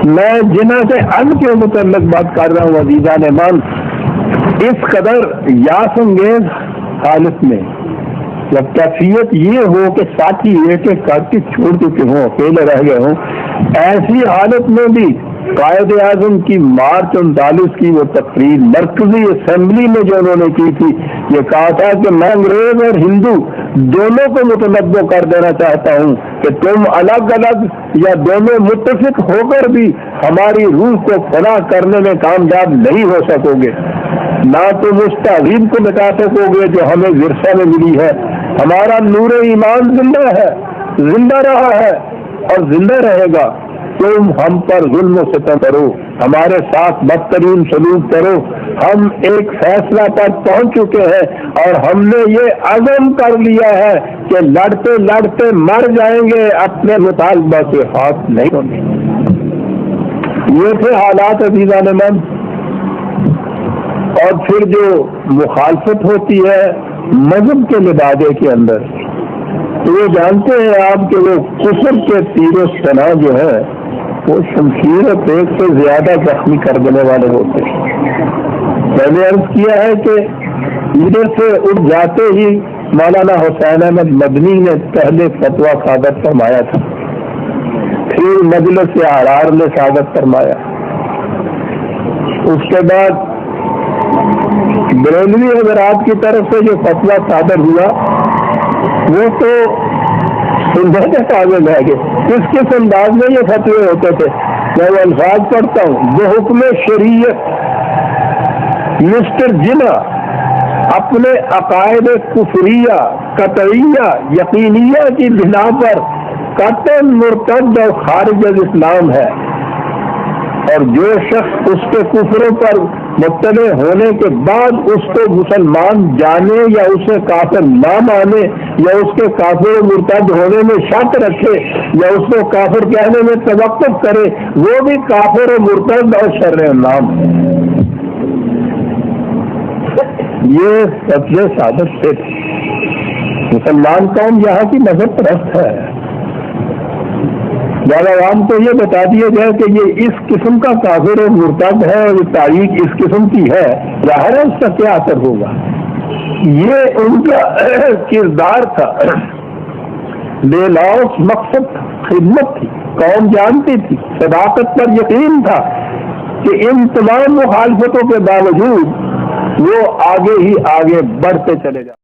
میں جنہ سے ان کے متعلق بات کر رہا ہوں عزیزان ایمان، اس قدر یاس انگیز حالت میں جب کیفیت یہ ہو کہ ساتھی ایک ایک کر کے چھوڑ چکے ہوں، اکیلے رہ گئے ہوں، ایسی حالت میں بھی قائد اعظم کی مارچ 39 کی وہ تقریر مرکزی اسمبلی میں جو انہوں نے کی تھی، یہ کہا تھا کہ میں انگریز اور ہندو دونوں کو متنوع کر دینا چاہتا ہوں کہ تم الگ الگ یا دونوں متفق ہو کر بھی ہماری روح کو فنا کرنے میں کامیاب نہیں ہو سکو گے، نہ تم اس تہذیب کو مٹا سکو گے جو ہمیں ورثہ میں ملی ہے۔ ہمارا نور ایمان زندہ ہے، زندہ رہا ہے اور زندہ رہے گا۔ تم ہم پر ظلم و ستم کرو، ہمارے ساتھ بدترین سلوک کرو، ہم ایک فیصلہ پر پہنچ چکے ہیں اور ہم نے یہ عزم کر لیا ہے کہ لڑتے لڑتے مر جائیں گے، اپنے مطالبہ سے ہاتھ نہیں ہونے۔ یہ تھے حالات عزیزان من۔ اور پھر جو مخالفت ہوتی ہے مذہب کے لبادے کے اندر، تو وہ جانتے ہیں آپ کہ وہ کفر کے تیر و سنا جو ہے وہ شمشیر پیک سے زیادہ زخمی کر دینے والے ہوتے ہیں۔ میں نے عرض کیا ہے کہ ادھر سے اٹھ جاتے ہی مولانا حسین احمد مدنی نے پہلے فتویٰ صادر فرمایا تھا، پھر مجلس احرار نے صادر فرمایا، اس کے بعد بریلوی حضرات کی طرف سے جو فتویٰ صادر ہوا وہ تو سندھ کے قابل ہے کہ کس انداز میں یہ فتوے ہوتے تھے۔ میں وہ الفاظ پڑھتا ہوں: وہ حکم شریعت مسٹر جنا اپنے عقائد کفریہ قطعیہ یقینیہ کی بنا پر قطعاً مرتد اور خارج از اسلام ہے، اور جو شخص اس کے کفروں پر مطلع ہونے کے بعد اس کو مسلمان جانے یا اسے کافر نہ مانے یا اس کے کافر و مرتد ہونے میں شک رکھے یا اس کو کافر کہنے میں توقف کرے، وہ بھی کافر و مرتد اور شر نام ہے۔ یہ فتوے صادر سے مسلمان قوم یہاں کی مذہب پرست ہے، زیادہ عوام کو یہ بتا دیا جائے کہ یہ اس قسم کا کافر و مرتد ہے اور یہ تاریخ اس قسم کی ہے، ظاہر ہے اس کا کیا اثر ہوگا۔ یہ ان کا کردار تھا، بے لوث مقصد خدمت تھی، قوم جانتی تھی، صداقت پر یقین تھا کہ ان تمام مخالفتوں کے باوجود وہ آگے ہی آگے بڑھتے چلے جائیں۔